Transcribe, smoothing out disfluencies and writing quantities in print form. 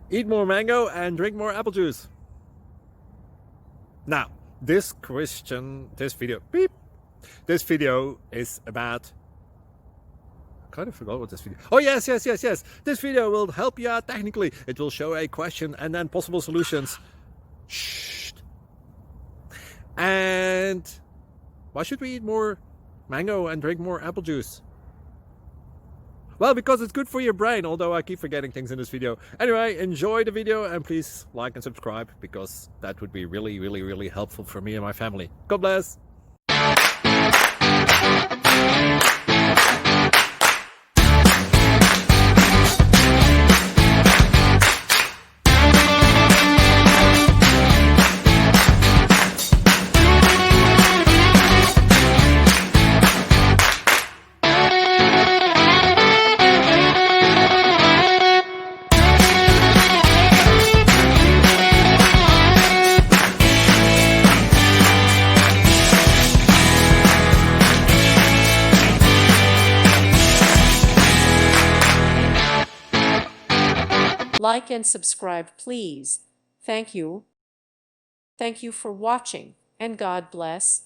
Eat more mango and drink more apple juice. Now, this video is about, I kind of forgot what this video. Oh, yes. This video will help you out technically. It will show a question and then possible solutions. Shh. And why should we eat more mango and drink more apple juice? Well, because it's good for your brain, although I keep forgetting things in this video. Anyway, enjoy the video and please like and subscribe, because that would be really helpful for me and my family. God bless! Like and subscribe, please. Thank you. Thank you for watching, and God bless.